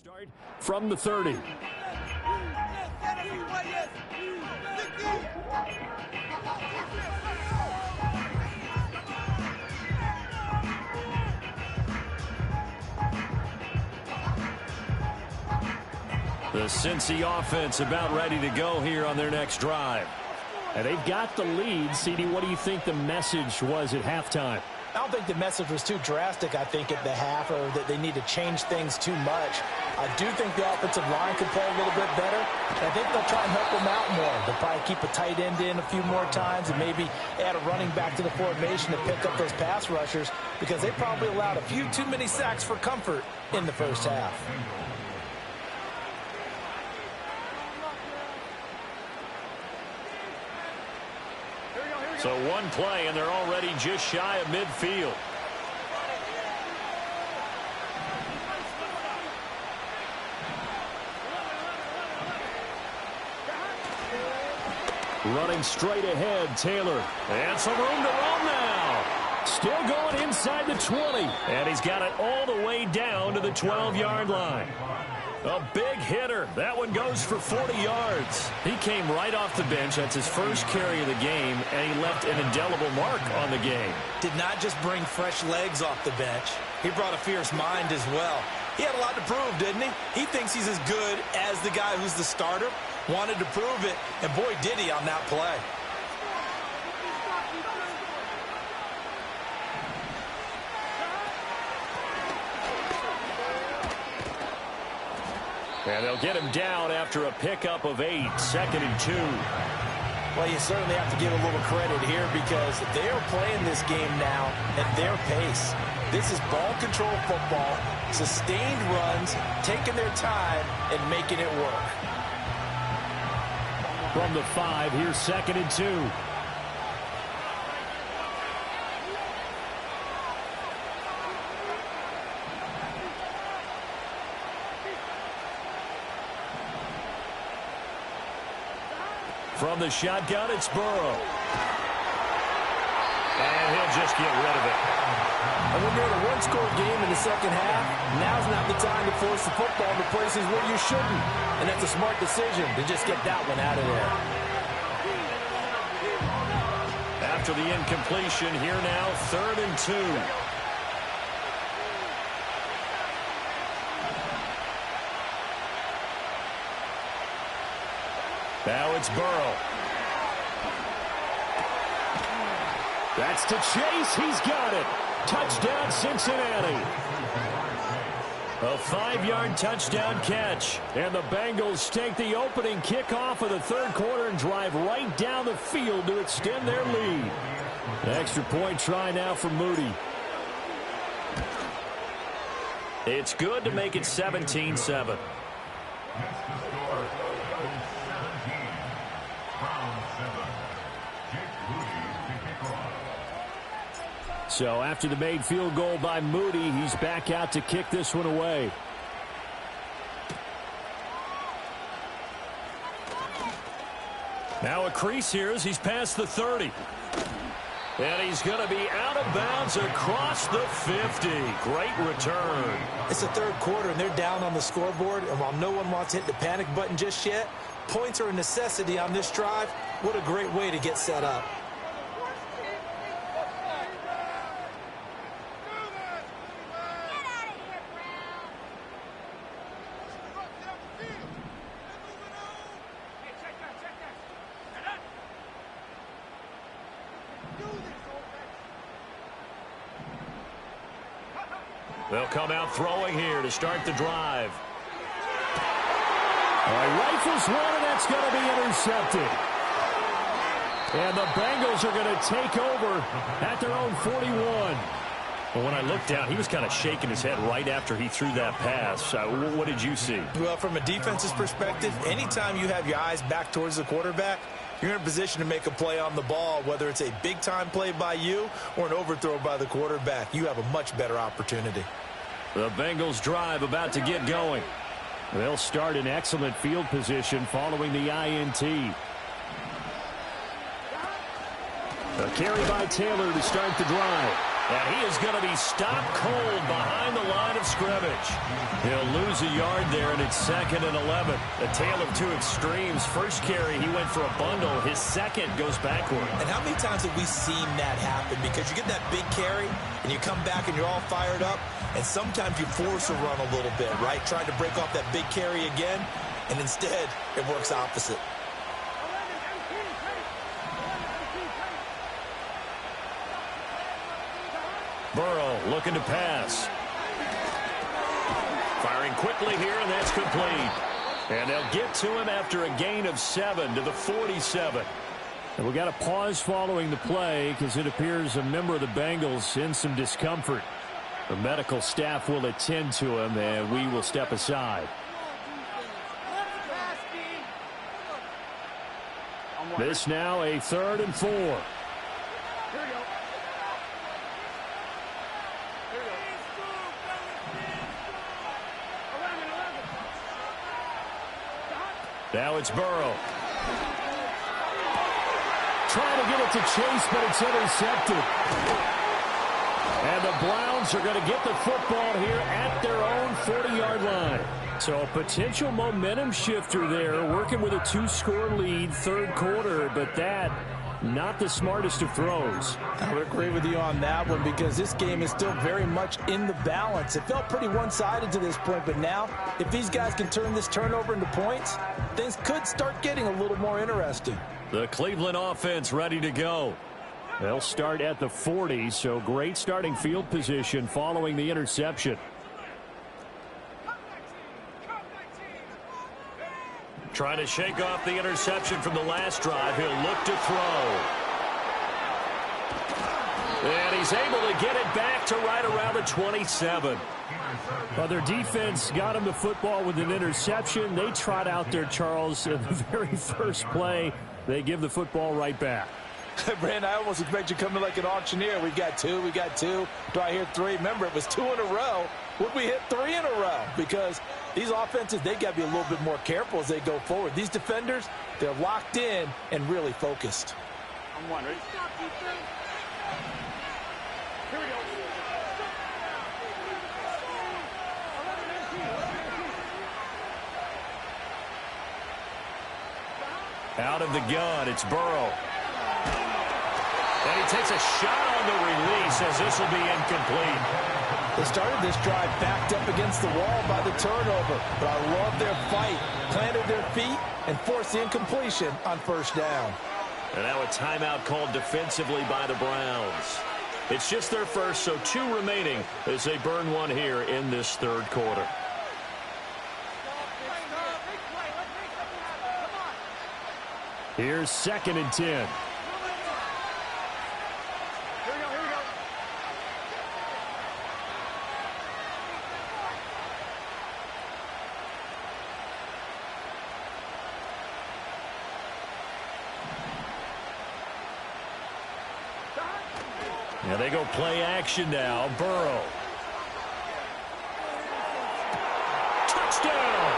Start from the 30. The Cincy offense about ready to go here on their next drive. And they've got the lead. CD, what do you think the message was at halftime? I don't think the message was too drastic, I think, at the half, or that they need to change things too much. I do think the offensive line could play a little bit better. I think they'll try and help them out more. They'll probably keep a tight end in a few more times and maybe add a running back to the formation to pick up those pass rushers, because they probably allowed a few too many sacks for comfort in the first half. So one play, and they're already just shy of midfield. Running straight ahead, Taylor. And some room to roam now. Still going inside the 20. And he's got it all the way down to the 12-yard line. A big hitter. That one goes for 40 yards. He came right off the bench. That's his first carry of the game, and he left an indelible mark on the game. Did not just bring fresh legs off the bench. He brought a fierce mind as well. He had a lot to prove, didn't he? He thinks he's as good as the guy who's the starter. Wanted to prove it, and boy, did he on that play. And they'll get him down after a pickup of 8, 2nd and 2. Well, you certainly have to give a little credit here, because they are playing this game now at their pace. This is ball control football, sustained runs, taking their time and making it work. From the 5, here's 2nd and 2. From the shotgun, it's Burrow. And he'll just get rid of it. And when you're in a one-score game in the second half, now's not the time to force the football to places where you shouldn't. And that's a smart decision to just get that one out of there. After the incompletion, here now, 3rd and 2. Now it's Burrow. That's to Chase. He's got it. Touchdown, Cincinnati. A 5-yard touchdown catch. And the Bengals take the opening kickoff of the third quarter and drive right down the field to extend their lead. The extra point try now for Moody. It's good to make it 17-7. So after the made field goal by Moody, he's back out to kick this one away. Now a crease here as he's past the 30. And he's going to be out of bounds across the 50. Great return. It's the third quarter, and they're down on the scoreboard. And while no one wants to hit the panic button just yet, points are a necessity on this drive. What a great way to get set up. They'll come out throwing here to start the drive. Rifles one, and that's going to be intercepted. And the Bengals are going to take over at their own 41. Well, when I looked down, he was kind of shaking his head right after he threw that pass. What did you see? Well, from a defense's perspective, anytime you have your eyes back towards the quarterback, you're in a position to make a play on the ball, whether it's a big-time play by you or an overthrow by the quarterback. You have a much better opportunity. The Bengals drive about to get going. They'll start in excellent field position following the INT. A carry by Taylor to start the drive. And he is going to be stopped cold behind the line of scrimmage. He'll lose a yard there, and it's 2nd and 11. A tale of two extremes. First carry, he went for a bundle. His second goes backward. And how many times have we seen that happen? Because you get that big carry, and you come back and you're all fired up, and sometimes you force a run a little bit, right? Trying to break off that big carry again. and instead it works opposite. Burrow looking to pass. Firing quickly here, and that's complete. And they'll get to him after a gain of 7 to the 47. And we got a pause following the play because it appears a member of the Bengals in some discomfort. The medical staff will attend to him, and we will step aside. This now a 3rd and 4. Now it's Burrow. Trying to get it to Chase, but it's intercepted. And the Browns are going to get the football here at their own 40-yard line. So a potential momentum shifter there, working with a 2-score lead, 3rd quarter, but that not the smartest of throws. I would agree with you on that one because this game is still very much in the balance. It felt pretty one-sided to this point, but now if these guys can turn this turnover into points, things could start getting a little more interesting. The Cleveland offense ready to go. They'll start at the 40, so great starting field position following the interception. Trying to shake off the interception from the last drive. He'll look to throw. And he's able to get it back to right around the 27. Well, their defense got him the football with an interception. They trot out there, Charles, in the very first play. They give the football right back. Brandon, I almost expect you coming like an auctioneer. We got two. Do I hear 3? Remember, it was 2 in a row. Would we hit 3 in a row? Because these offenses, they got to be a little bit more careful as they go forward. These defenders, they're locked in and really focused. I'm one, ready? Here we go. Out of the gun, it's Burrow. And he takes a shot on the release as this will be incomplete. They started this drive backed up against the wall by the turnover, but I love their fight, planted their feet, and forced the incompletion on 1st down. And now a timeout called defensively by the Browns. It's just their first, so 2 remaining as they burn one here in this 3rd quarter. Here's 2nd and 10. Now they go play action now. Burrow. Touchdown!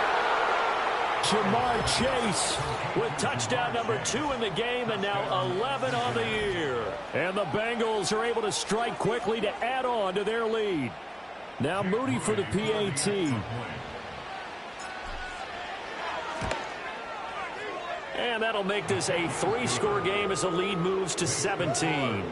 Jamar Chase with touchdown number 2 in the game and now 11 on the year. And the Bengals are able to strike quickly to add on to their lead. Now Moody for the PAT. And that'll make this a 3-score game as the lead moves to 17.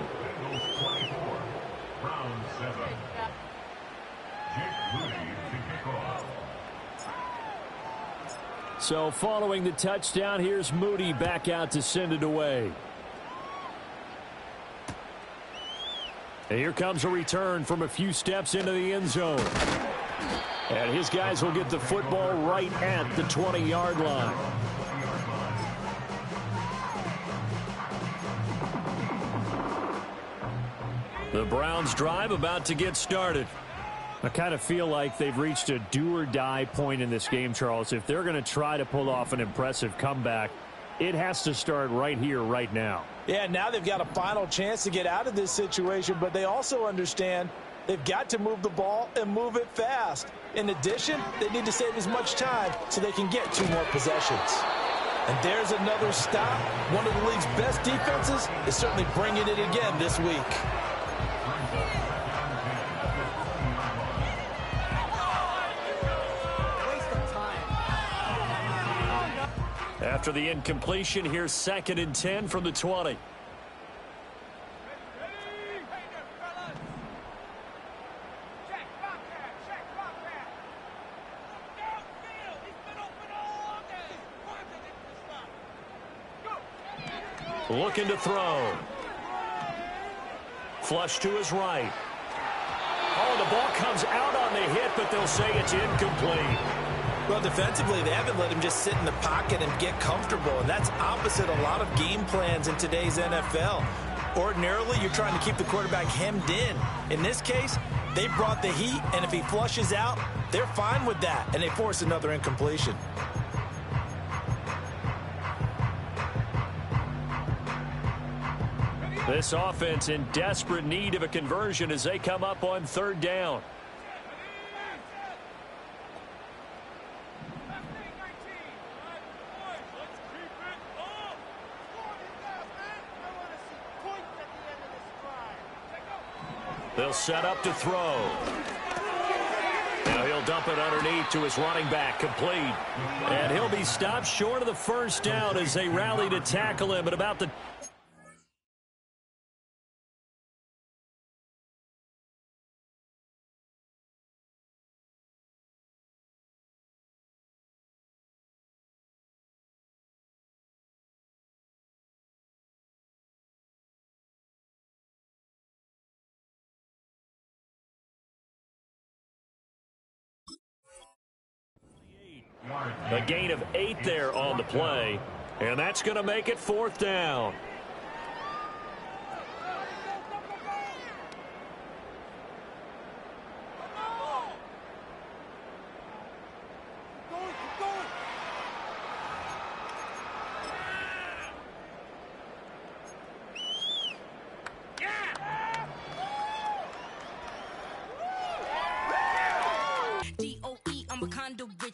So following the touchdown, here's Moody back out to send it away. And here comes a return from a few steps into the end zone. And his guys will get the football right at the 20-yard line. The Browns drive about to get started. I kind of feel like they've reached a do-or-die point in this game, Charles. If they're going to try to pull off an impressive comeback, it has to start right here, right now. Yeah, now they've got a final chance to get out of this situation, but they also understand they've got to move the ball and move it fast. In addition, they need to save as much time so they can get 2 more possessions. And there's another stop. One of the league's best defenses is certainly bringing it again this week. After the incompletion, here's 2nd and 10 from the 20. Looking to throw. Flush to his right. Oh, the ball comes out on the hit, but they'll say it's incomplete. Well, defensively, they haven't let him just sit in the pocket and get comfortable, and that's opposite a lot of game plans in today's NFL. Ordinarily, you're trying to keep the quarterback hemmed in. In this case, they brought the heat, and if he flushes out, they're fine with that, and they force another incompletion. This offense in desperate need of a conversion as they come up on third down. They'll set up to throw. Now he'll dump it underneath to his running back, complete. And he'll be stopped short of the first down as they rally to tackle him at about the... A gain of 8 there on the play, and that's going to make it fourth down.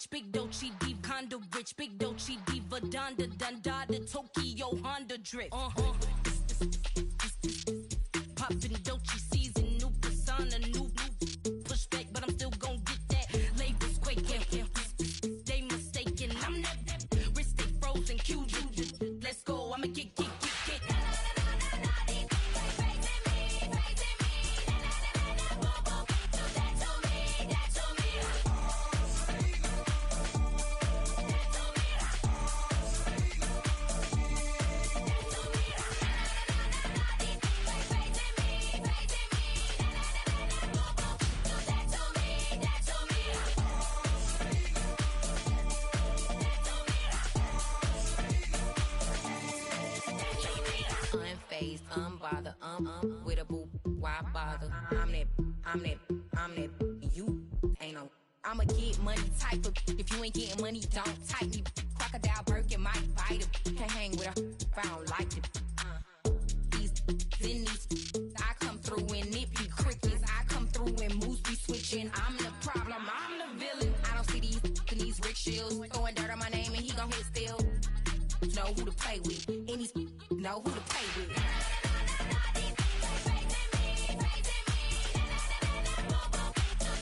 Big Dolce Diva condo rich, big Dolce Diva Donda Dunda, the Tokyo Honda drip. Poppin' Dolce season, new persona, new pushback, but I'm still gon' get that. Labels quaking, they mistaken. I'm that wrist stay frozen, Q. Let's go, I'ma get. Unfazed, unbothered, with a boo, why bother? I'm that, you ain't no. I'ma get money type of, if you ain't getting money, don't type me. Crocodile Birkin might bite him. Can't hang with her if I don't like it. I come through and it be crickets. I come through and moves be switching. I'm the problem, I'm the villain. I don't see these rickshaws throwing dirt on my name and he gon' hit still. Know who to play with, and he's know who to play with.